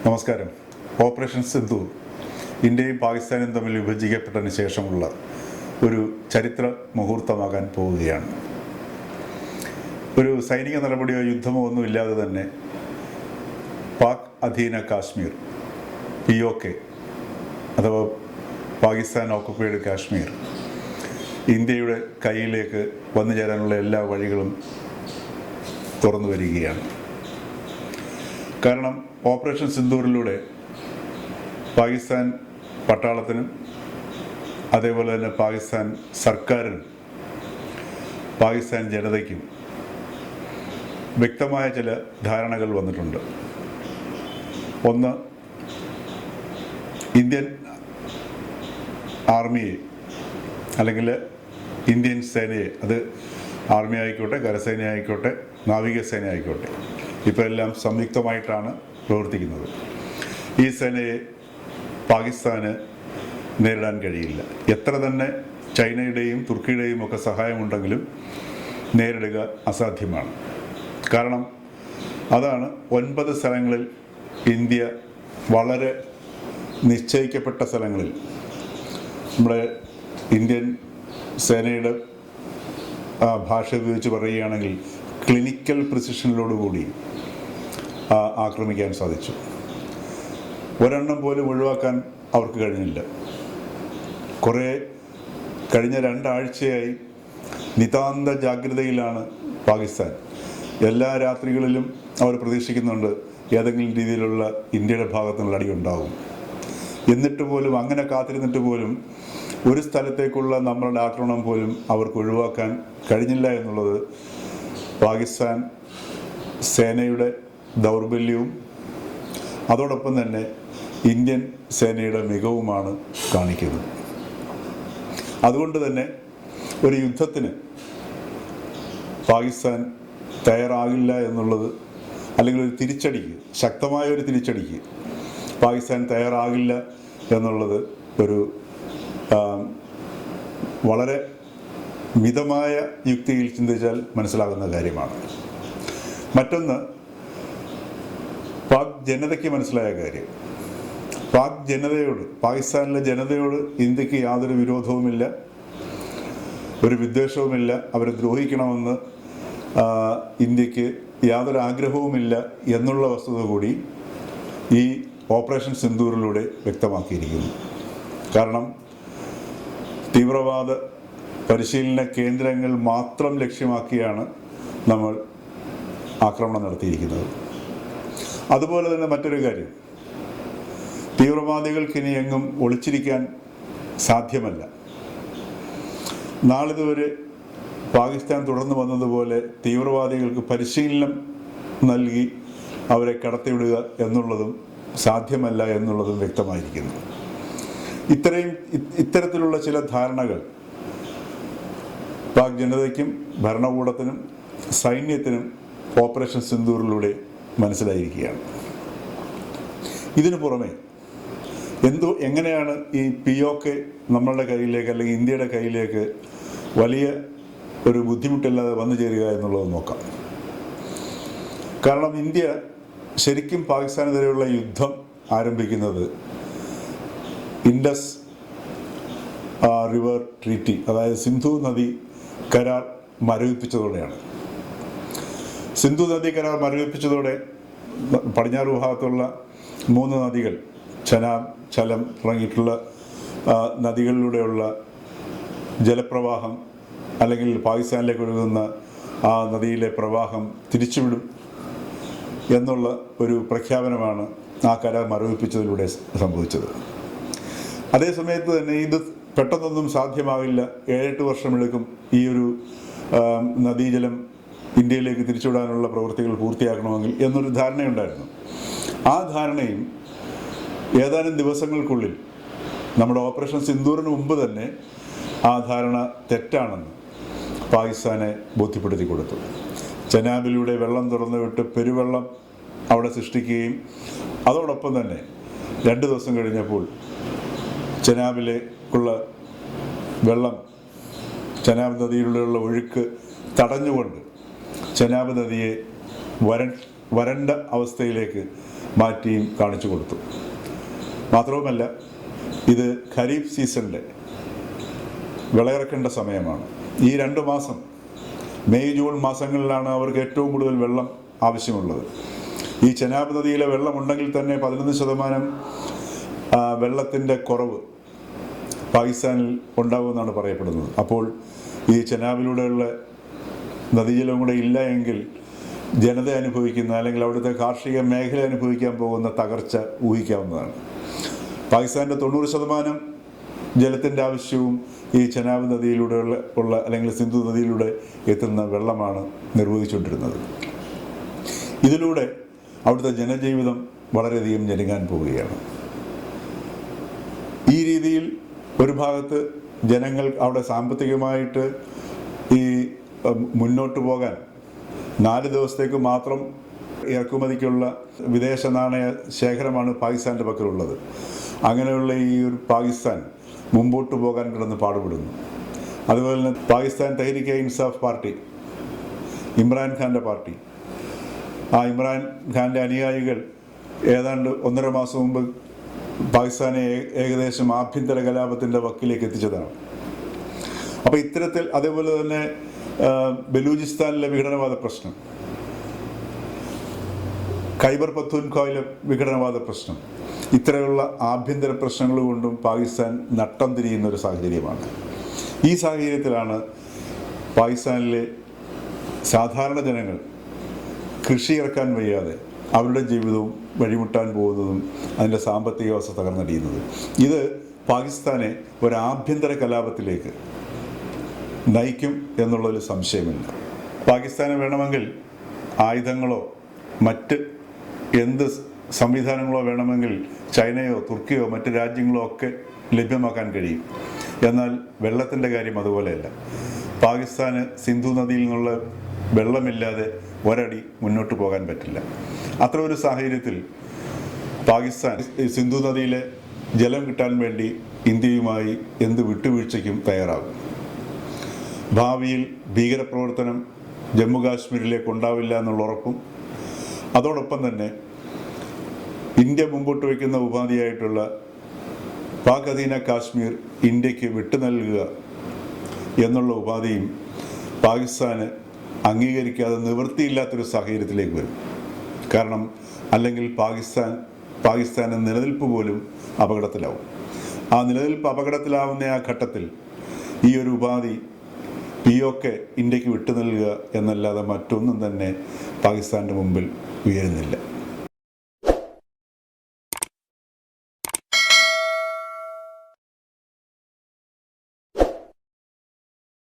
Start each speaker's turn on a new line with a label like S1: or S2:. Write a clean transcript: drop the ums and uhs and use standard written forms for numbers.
S1: നമസ്കാരം. ഓപ്പറേഷൻ സിന്ധൂർ ഇന്ത്യയും പാകിസ്ഥാനും തമ്മിൽ വിഭജിക്കപ്പെട്ടതിന് ശേഷമുള്ള ഒരു ചരിത്ര മുഹൂർത്തമാകാൻ പോവുകയാണ്. ഒരു സൈനിക നടപടിയോ യുദ്ധമോ ഒന്നുമില്ലാതെ തന്നെ പാക് അധീന കാശ്മീർ POK അഥവാ പാകിസ്ഥാൻ ഓക്കുപ്പൈഡ് കാശ്മീർ ഇന്ത്യയുടെ കയ്യിലേക്ക് വന്നു ചേരാനുള്ള എല്ലാ വഴികളും തുറന്നു വരികയാണ്. കാരണം ഓപ്പറേഷൻ സിന്ധൂറിലൂടെ പാകിസ്ഥാൻ പട്ടാളത്തിനും അതേപോലെ തന്നെ പാകിസ്ഥാൻ സർക്കാരിനും പാകിസ്ഥാൻ ജനതയ്ക്കും വ്യക്തമായ ചില ധാരണകൾ വന്നിട്ടുണ്ട്. ഒന്ന്, ഇന്ത്യൻ ആർമിയെ അല്ലെങ്കിൽ ഇന്ത്യൻ സേനയെ, അത് ആർമി ആയിക്കോട്ടെ, കരസേന ആയിക്കോട്ടെ, നാവികസേന ആയിക്കോട്ടെ, ഇപ്പോൾ എല്ലാം സംയുക്തമായിട്ടാണ് പ്രവർത്തിക്കുന്നത്. ഈ സേനയെ പാകിസ്ഥാന് നേരിടാൻ കഴിയില്ല. എത്ര തന്നെ ചൈനയുടെയും തുർക്കിയുടെയും ഒക്കെ സഹായമുണ്ടെങ്കിലും നേരിടുക അസാധ്യമാണ്. കാരണം അതാണ് 9 സ്ഥലങ്ങളിൽ ഇന്ത്യ വളരെ നിശ്ചയിക്കപ്പെട്ട സ്ഥലങ്ങളിൽ നമ്മുടെ ഇന്ത്യൻ സേനയുടെ ഭാഷ ഉപയോഗിച്ച് പറയുകയാണെങ്കിൽ ക്ലിനിക്കൽ പ്രിസിഷനിലോടുകൂടി ആക്രമിക്കാൻ സാധിച്ചു. ഒരെണ്ണം പോലും ഒഴിവാക്കാൻ അവർക്ക് കഴിഞ്ഞില്ല. കഴിഞ്ഞ 2 ആഴ്ചയായി നിതാന്ത ജാഗ്രതയിലാണ് പാകിസ്ഥാൻ. എല്ലാ രാത്രികളിലും അവർ പ്രതീക്ഷിക്കുന്നുണ്ട് ഏതെങ്കിലും രീതിയിലുള്ള ഇന്ത്യയുടെ ഭാഗത്തു നിന്നുള്ള അടിയുണ്ടാകും. എന്നിട്ട് പോലും, അങ്ങനെ കാത്തിരുന്നിട്ട് പോലും ഒരു സ്ഥലത്തേക്കുള്ള നമ്മളുടെ ആക്രമണം പോലും അവർക്ക് ഒഴിവാക്കാൻ കഴിഞ്ഞില്ല എന്നുള്ളത് പാകിസ്ഥാൻ സേനയുടെ ദൗർബല്യവും അതോടൊപ്പം തന്നെ ഇന്ത്യൻ സേനയുടെ മികവുമാണ് കാണിക്കുന്നത്. അതുകൊണ്ട് തന്നെ ഒരു യുദ്ധത്തിന് പാകിസ്ഥാൻ തയ്യാറാകില്ല എന്നുള്ളത്, അല്ലെങ്കിൽ ഒരു തിരിച്ചടിക്ക്, ശക്തമായ ഒരു തിരിച്ചടിക്ക് പാകിസ്ഥാൻ തയ്യാറാകില്ല എന്നുള്ളത് ഒരു വളരെ മിതമായ യുക്തിയിൽ ചിന്തിച്ചാൽ മനസ്സിലാകുന്ന കാര്യമാണ്. മറ്റൊന്ന്, പാക് ജനതയ്ക്ക് മനസ്സിലായ കാര്യം, പാക് ജനതയോട്, പാകിസ്ഥാനിലെ ജനതയോട് ഇന്ത്യക്ക് യാതൊരു വിരോധവുമില്ല, ഒരു വിദ്വേഷവുമില്ല. അവരെ ദ്രോഹിക്കണമെന്ന് ഇന്ത്യക്ക് യാതൊരു ആഗ്രഹവുമില്ല എന്നുള്ള വസ്തുത കൂടി ഈ ഓപ്പറേഷൻ സിന്ധൂറിലൂടെ വ്യക്തമാക്കിയിരിക്കുന്നു. കാരണം തീവ്രവാദ പരിശീലന കേന്ദ്രങ്ങൾ മാത്രം ലക്ഷ്യമാക്കിയാണ് നമ്മൾ ആക്രമണം നടത്തിയിരിക്കുന്നത്. അതുപോലെ തന്നെ മറ്റൊരു കാര്യം, തീവ്രവാദികൾക്ക് ഇനി എങ്ങും ഒളിച്ചിരിക്കാൻ സാധ്യമല്ല. നാളിതുവരെ പാകിസ്ഥാൻ തുടർന്ന് വന്നതുപോലെ തീവ്രവാദികൾക്ക് പരിശീലനം നൽകി അവരെ കടത്തിവിടുക എന്നുള്ളതും സാധ്യമല്ല എന്നുള്ളതും വ്യക്തമായിരിക്കുന്നു. ഇത്തരത്തിലുള്ള ചില ധാരണകൾ പാക് ജനതയ്ക്കും ഭരണകൂടത്തിനും സൈന്യത്തിനും ഓപ്പറേഷൻ സിന്ധൂറിലൂടെ മനസ്സിലായിരിക്കുകയാണ്. ഇതിനു പുറമെ എങ്ങനെയാണ് ഈ POK നമ്മളുടെ കയ്യിലേക്ക്, അല്ലെങ്കിൽ ഇന്ത്യയുടെ കയ്യിലേക്ക് വലിയ ഒരു ബുദ്ധിമുട്ടില്ലാതെ വന്നു ചേരുക എന്നുള്ളത് നോക്കാം. കാരണം ഇന്ത്യ ശരിക്കും പാകിസ്ഥാനെതിരെയുള്ള യുദ്ധം ആരംഭിക്കുന്നത് ഇൻഡസ് റിവർ ട്രീറ്റി, അതായത് സിന്ധു നദി കരാർ മരവിപ്പിച്ചതോടെയാണ്. സിന്ധു നദി കരാർ മരവിപ്പിച്ചതോടെ പടിഞ്ഞാറ് ഭാഗത്തുള്ള 3 നദികൾ, ചനാബ്, ചലം തുടങ്ങിയിട്ടുള്ള നദികളിലൂടെയുള്ള ജലപ്രവാഹം, അല്ലെങ്കിൽ പാകിസ്ഥാനിലേക്ക് ഒഴുകുന്ന ആ നദിയിലെ പ്രവാഹം തിരിച്ചുവിടും എന്നുള്ള ഒരു പ്രഖ്യാപനമാണ് ആ കരാർ മരവിപ്പിച്ചതിലൂടെ സംഭവിച്ചത്. അതേസമയത്ത് തന്നെ ഇത് പെട്ടെന്നൊന്നും സാധ്യമാകില്ല, 7-8 വർഷമെടുക്കും ഈ ഒരു നദീജലം ഇന്ത്യയിലേക്ക് തിരിച്ചുവിടാനുള്ള പ്രവൃത്തികൾ പൂർത്തിയാക്കണമെങ്കിൽ എന്നൊരു ധാരണയുണ്ടായിരുന്നു. ആ ധാരണയും ഏതാനും ദിവസങ്ങൾക്കുള്ളിൽ, നമ്മുടെ ഓപ്പറേഷൻ സിന്ധൂറിന് മുമ്പ് തന്നെ ആ ധാരണ തെറ്റാണെന്ന് പാകിസ്ഥാനെ ബോധ്യപ്പെടുത്തി കൊടുത്തു. ചനാബിലൂടെ വെള്ളം തുറന്നു വിട്ട് പെരുവെള്ളം അവിടെ സൃഷ്ടിക്കുകയും അതോടൊപ്പം തന്നെ 2 ദിവസം കഴിഞ്ഞപ്പോൾ ചനാബിലേക്കുള്ള വെള്ളം, ചനാബ് നദിയിലുള്ള ഒഴുക്ക് തടഞ്ഞുകൊണ്ട് ചനാബ് നദിയെ വരണ്ട അവസ്ഥയിലേക്ക് മാറ്റിയും കാണിച്ചു കൊടുത്തു. മാത്രവുമല്ല, ഇത് ഖരീഫ് സീസണിലെ വിളയിറക്കേണ്ട സമയമാണ്. ഈ 2 മാസം മെയ് ജൂൺ മാസങ്ങളിലാണ് അവർക്ക് ഏറ്റവും കൂടുതൽ വെള്ളം ആവശ്യമുള്ളത്. ഈ ചെനാബ് നദിയിലെ വെള്ളമുണ്ടെങ്കിൽ തന്നെ 11% വെള്ളത്തിൻ്റെ കുറവ് പാകിസ്ഥാനിൽ ഉണ്ടാകുമെന്നാണ് പറയപ്പെടുന്നത്. അപ്പോൾ ഈ ചെനാബിലൂടെയുള്ള നദീജലം കൂടെ ഇല്ല എങ്കിൽ ജനത അനുഭവിക്കുന്ന, അല്ലെങ്കിൽ അവിടുത്തെ കാർഷിക മേഖല അനുഭവിക്കാൻ പോകുന്ന തകർച്ച ഊഹിക്കാവുന്നതാണ്. പാകിസ്ഥാൻ്റെ 90% ജലത്തിൻ്റെ ആവശ്യവും ഈ ചെനാബ് നദിയിലൂടെ അല്ലെങ്കിൽ സിന്ധു നദിയിലൂടെ എത്തുന്ന വെള്ളമാണ് നിർവഹിച്ചുകൊണ്ടിരുന്നത്. ഇതിലൂടെ അവിടുത്തെ ജനജീവിതം വളരെയധികം ഞെരുങ്ങാൻ പോവുകയാണ്. ഈ രീതിയിൽ ഒരു ഭാഗത്ത് ജനങ്ങൾ അവിടെ സാമ്പത്തികമായിട്ട് ഈ മുന്നോട്ട് പോകാൻ 4 ദിവസത്തേക്ക് മാത്രം ഇറക്കുമതിക്കുള്ള വിദേശ നാണയ ശേഖരമാണ് പാകിസ്ഥാൻ്റെ പക്കലുള്ളത്. അങ്ങനെയുള്ള ഈ ഒരു പാകിസ്ഥാൻ മുമ്പോട്ട് പോകാൻ കിടന്ന് പാടുപെടുന്നു. അതുപോലെ തന്നെ പാകിസ്ഥാൻ തെഹ്രീക്ക് ഇൻസാഫ് പാർട്ടി, ഇമ്രാൻഖാൻ്റെ പാർട്ടി, ആ ഇമ്രാൻഖാൻ്റെ അനുയായികൾ ഏതാണ്ട് 1.5 മാസം മുമ്പ് പാകിസ്ഥാനെ ഏകദേശം ആഭ്യന്തര കലാപത്തിൻ്റെ വക്കിലേക്ക് എത്തിച്ചതാണ്. അപ്പോൾ ഇത്തരത്തിൽ, അതേപോലെ തന്നെ ബലൂചിസ്ഥാനിലെ വിഘടനവാദ പ്രശ്നം, ഖൈബർ പഖ്തൂൻഖ്വയിലെ വിഘടനവാദ പ്രശ്നം, ഇത്തരമുള്ള ആഭ്യന്തര പ്രശ്നങ്ങൾ കൊണ്ടും പാകിസ്ഥാൻ നട്ടം തിരിയുന്ന ഒരു സാഹചര്യമാണ്. ഈ സാഹചര്യത്തിലാണ് പാകിസ്ഥാനിലെ സാധാരണ ജനങ്ങൾ കൃഷി ഇറക്കാൻ വയ്യാതെ അവരുടെ ജീവിതവും വഴിമുട്ടാൻ പോകുന്നതും അതിൻ്റെ സാമ്പത്തിക വ്യവസ്ഥ തകർന്നടിയുന്നത്. ഇത് പാകിസ്ഥാനെ ഒരു ആഭ്യന്തര കലാപത്തിലേക്ക് നയിക്കും എന്നുള്ളൊരു സംശയമില്ല. പാകിസ്ഥാന് വേണമെങ്കിൽ ആയുധങ്ങളോ മറ്റ് എന്ത് സംവിധാനങ്ങളോ വേണമെങ്കിൽ ചൈനയോ തുർക്കിയോ മറ്റ് രാജ്യങ്ങളോ ഒക്കെ ലഭ്യമാക്കാൻ കഴിയും. എന്നാൽ വെള്ളത്തിൻ്റെ കാര്യം അതുപോലെയല്ല. പാകിസ്ഥാന് സിന്ധു നദിയിൽ നിന്നുള്ള വെള്ളമില്ലാതെ ഒരടി മുന്നോട്ട് പോകാൻ പറ്റില്ല. അത്ര ഒരു സാഹചര്യത്തിൽ പാകിസ്ഥാൻ സിന്ധു നദിയിലെ ജലം കിട്ടാൻ വേണ്ടി ഇന്ത്യയുമായി എന്ത് വിട്ടുവീഴ്ചയ്ക്കും തയ്യാറാകും. ഭാവിയിൽ ഭീകരപ്രവർത്തനം ജമ്മു കാശ്മീരിലേക്ക് ഉണ്ടാവില്ല എന്നുള്ള ഉറപ്പും, അതോടൊപ്പം തന്നെ ഇന്ത്യ മുമ്പോട്ട് വയ്ക്കുന്ന ഉപാധിയായിട്ടുള്ള പാക് അധീന കാശ്മീർ ഇന്ത്യക്ക് വിട്ടു നൽകുക എന്നുള്ള ഉപാധിയും പാകിസ്ഥാന് അംഗീകരിക്കാതെ നിവൃത്തിയില്ലാത്തൊരു സാഹചര്യത്തിലേക്ക് വരും. കാരണം അല്ലെങ്കിൽ പാകിസ്ഥാന് നിലനിൽപ്പ് പോലും അപകടത്തിലാവും. ആ നിലനിൽപ്പ് അപകടത്തിലാവുന്ന ആ ഘട്ടത്തിൽ ഈ ഒരു ഉപാധി POK ഇന്ത്യക്ക് വിട്ടു നൽകുക എന്നല്ലാതെ മറ്റൊന്നും തന്നെ പാകിസ്ഥാൻ്റെ മുമ്പിൽ ഉയരുന്നില്ല.